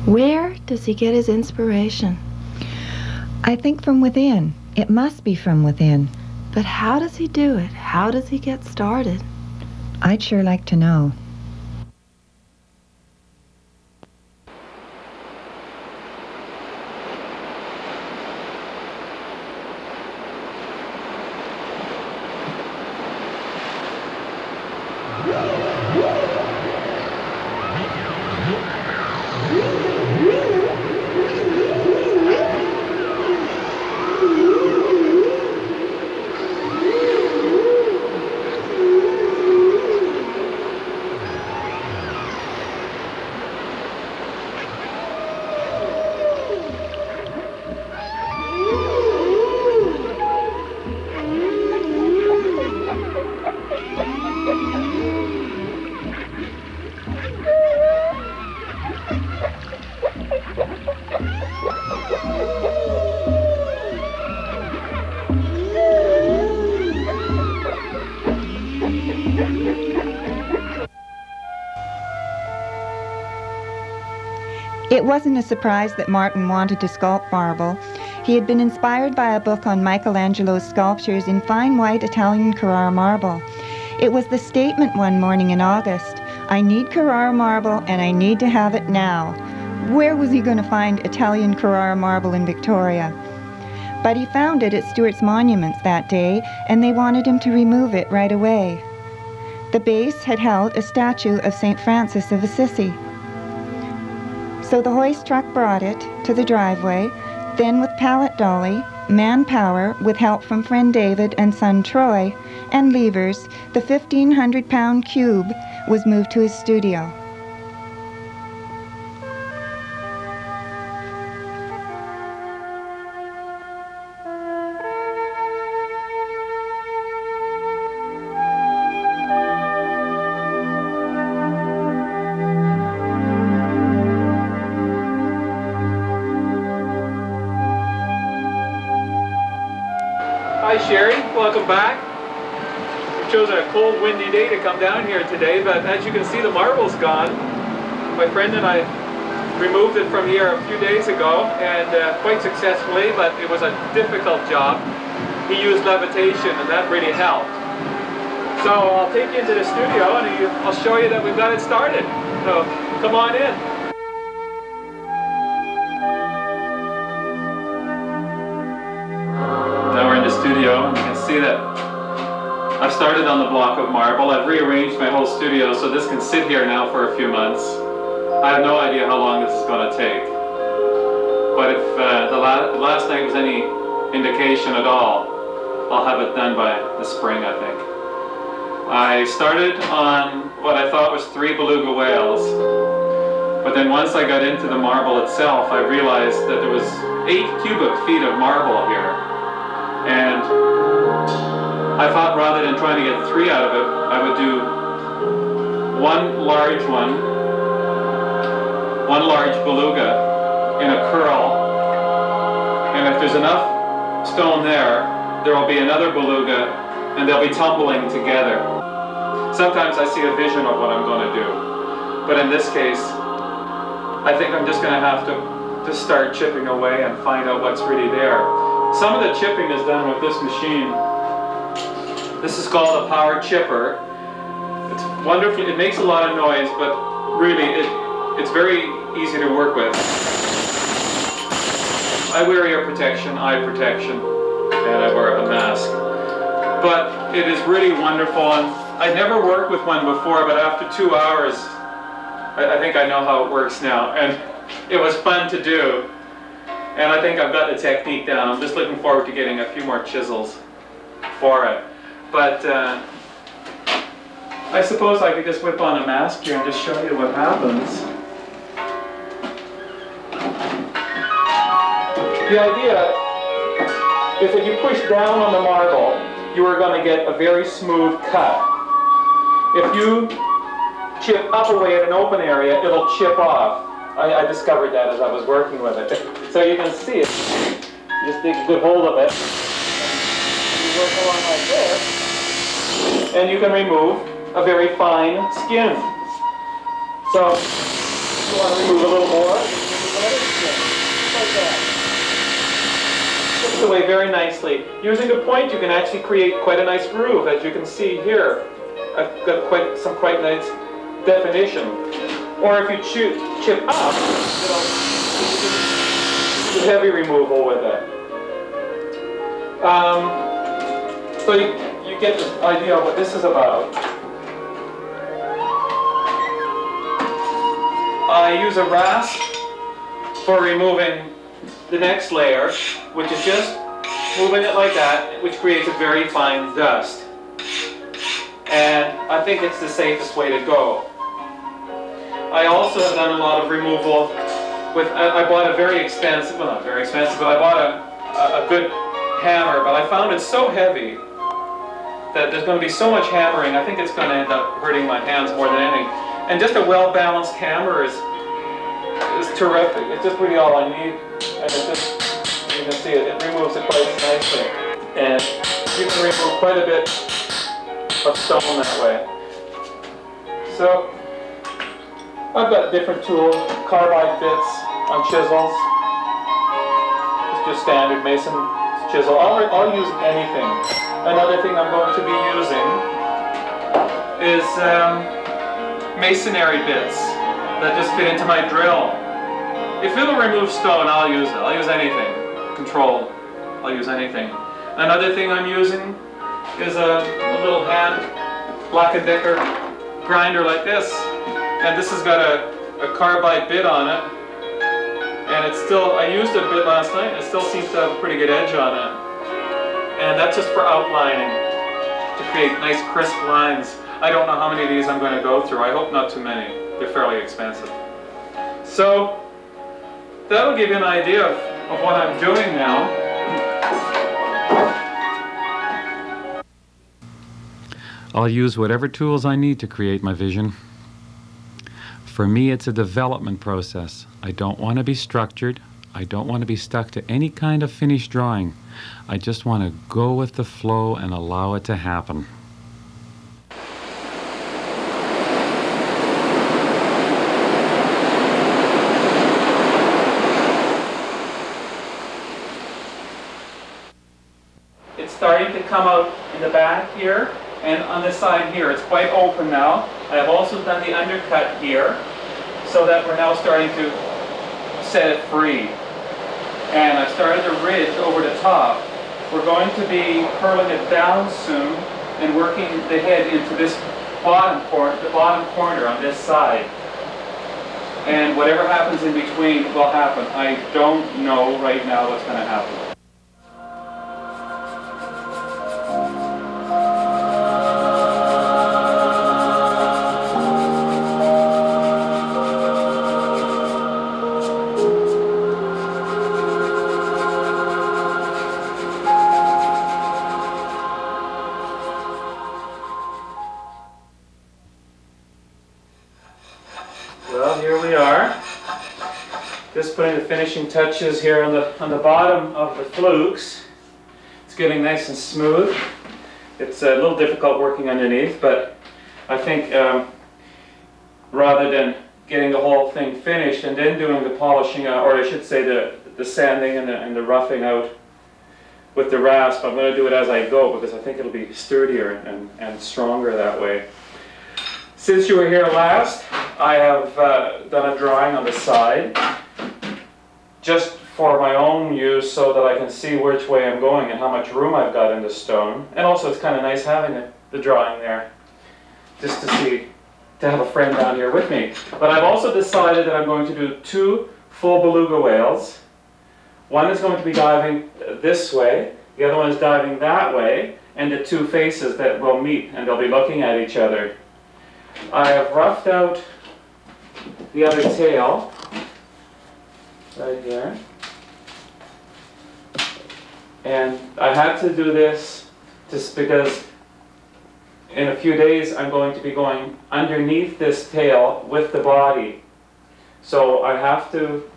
Where does he get his inspiration? I think from within. It must be from within. But how does he do it? How does he get started? I'd sure like to know. It wasn't a surprise that Maarten wanted to sculpt marble. He had been inspired by a book on Michelangelo's sculptures in fine white Italian Carrara marble. It was the statement one morning in August, "I need Carrara marble and I need to have it now." Where was he going to find Italian Carrara marble in Victoria? But he found it at Stuart's Monuments that day, and they wanted him to remove it right away. The base had held a statue of St. Francis of Assisi. So the hoist truck brought it to the driveway, then with pallet dolly, manpower with help from friend David and son Troy, and levers, the 1,500-pound cube was moved to his studio. Hi Sherry, welcome back. We chose a cold, windy day to come down here today, but as you can see, the marble's gone. My friend and I removed it from here a few days ago, and quite successfully, but it was a difficult job. He used levitation, and that really helped. So I'll take you into the studio, and I'll show you that we've got it started. So come on in. Now we're in the studio, and you can see that I've started on the block of marble. I've rearranged my whole studio so this can sit here now for a few months. I have no idea how long this is going to take. But if the last night was any indication at all, I'll have it done by the spring, I think. I started on what I thought was 3 beluga whales. But then once I got into the marble itself, I realized that there was 8 cubic feet of marble here. And I thought rather than trying to get 3 out of it, I would do one large beluga in a curl. And if there's enough stone there, there will be another beluga, and they'll be tumbling together. Sometimes I see a vision of what I'm going to do. But in this case, I think I'm just going to have to start chipping away and find out what's really there. Some of the chipping is done with this machine. This is called a power chipper. It's wonderful. It makes a lot of noise, but really it's very easy to work with. I wear ear protection, eye protection, and I wear a mask. But it is really wonderful, and I'd never worked with one before, but after 2 hours, I think I know how it works now. And it was fun to do. And I think I've got the technique down. I'm just looking forward to getting a few more chisels for it. But I suppose I could just whip on a mask here and just show you what happens. The idea is that you push down on the marble, you are going to get a very smooth cut. If you chip up away at an open area, it'll chip off. I discovered that as I was working with it. So you can see it. You just take a good hold of it. You work along like this, and you can remove a very fine skin. So you want to remove a little more. like that. Chips away very nicely. Using the point, you can actually create quite a nice groove, as you can see here. I've got quite nice definition. Or if you chip up, you do heavy removal with it. So you get the idea of what this is about. I use a rasp for removing the next layer, which is just moving it like that, which creates a very fine dust. And I think it's the safest way to go. I also have done a lot of removal with, I bought a very expensive, well not very expensive, but I bought a good hammer, but I found it so heavy that there's going to be so much hammering, I think it's going to end up hurting my hands more than anything. And just a well-balanced hammer is terrific. It's just really all I need. And it's just, you can see it removes it quite nicely. And you can remove quite a bit of stone that way. So, I've got different tools, carbide bits on chisels. It's just standard mason chisel. I'll use anything. Another thing I'm going to be using is masonry bits that just fit into my drill. If it'll remove stone, I'll use it. I'll use anything. Controlled. I'll use anything. Another thing I'm using is a little hand Black & Decker grinder like this. And this has got a carbide bit on it. And it's still, I used it a bit last night, and it still seems to have a pretty good edge on it. And that's just for outlining, to create nice crisp lines. I don't know how many of these I'm going to go through. I hope not too many. They're fairly expensive. So, that'll give you an idea of what I'm doing now. I'll use whatever tools I need to create my vision. For me, it's a development process. I don't want to be structured. I don't want to be stuck to any kind of finished drawing. I just want to go with the flow and allow it to happen. It's starting to come out in the back here, and on this side here. It's quite open now. I have also done the undercut here, so that we're now starting to set it free. And I've started the ridge over the top. We're going to be curling it down soon and working the head into this bottom corner on this side. And whatever happens in between will happen. I don't know right now what's going to happen. Well, here we are. Just putting the finishing touches here on the bottom of the flukes. It's getting nice and smooth. It's a little difficult working underneath, but I think rather than getting the whole thing finished and then doing the polishing, or I should say the sanding and the roughing out with the rasp, I'm going to do it as I go because I think it'll be sturdier and stronger that way. Since you were here last, I have done a drawing on the side just for my own use so that I can see which way I'm going and how much room I've got in the stone. And also it's kind of nice having the drawing there just to have a friend down here with me. But I've also decided that I'm going to do 2 full beluga whales. One is going to be diving this way, the other one is diving that way, and the 2 faces that will meet and they'll be looking at each other. I have roughed out the other tail right here, and I had to do this just because in a few days I'm going to be going underneath this tail with the body, so I have to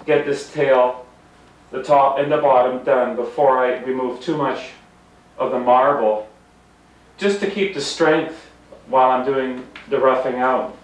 get this tail, the top and the bottom, done before I remove too much of the marble, just to keep the strength while I'm doing the roughing out.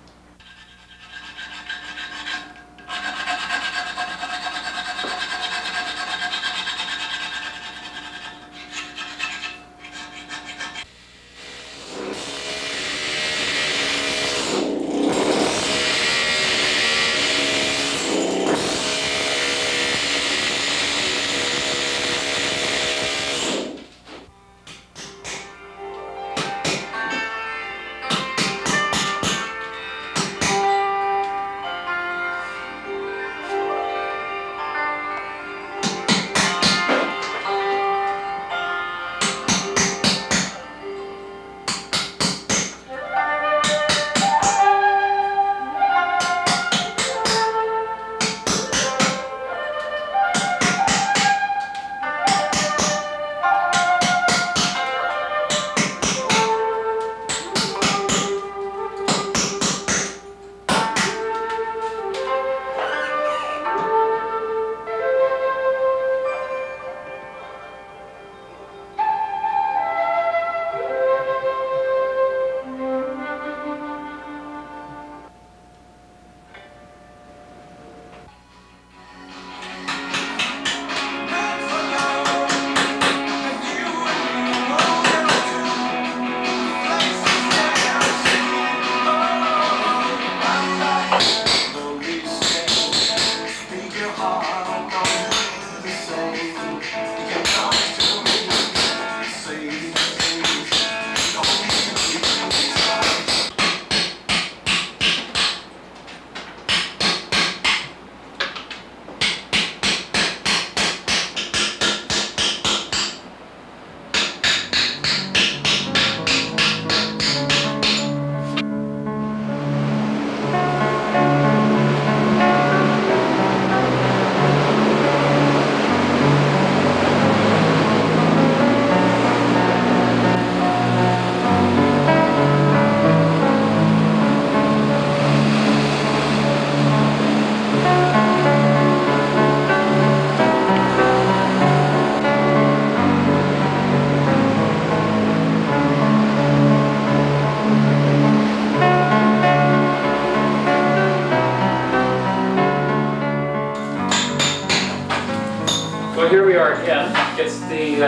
So here we are again. It's the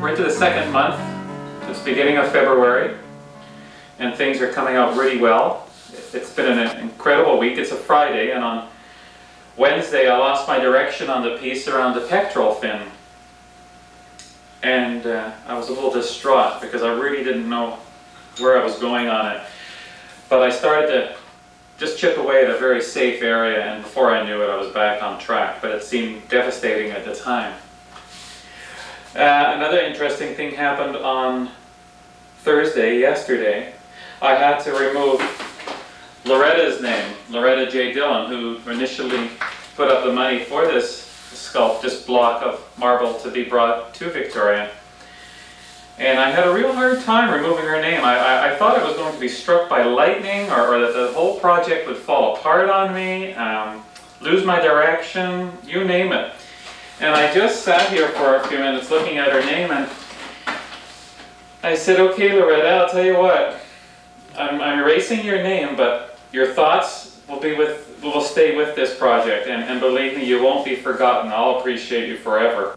we're into the second month. It's the beginning of February, and things are coming out really well. It's been an incredible week. It's a Friday, and on Wednesday I lost my direction on the piece around the pectoral fin. And I was a little distraught because I really didn't know where I was going on it. But I started to just chip away at a very safe area, and before I knew it I was back on track, but it seemed devastating at the time. Another interesting thing happened on Thursday, yesterday. I had to remove Loretta's name, Loretta J. Dillon, who initially put up the money for this block of marble to be brought to Victoria. And I had a real hard time removing her name. I thought it was going to be struck by lightning, or that the whole project would fall apart on me, lose my direction, you name it. And I just sat here for a few minutes looking at her name, and I said, okay, Loretta, I'll tell you what, I'm erasing your name, but your thoughts will stay with this project, and believe me, you won't be forgotten. I'll appreciate you forever.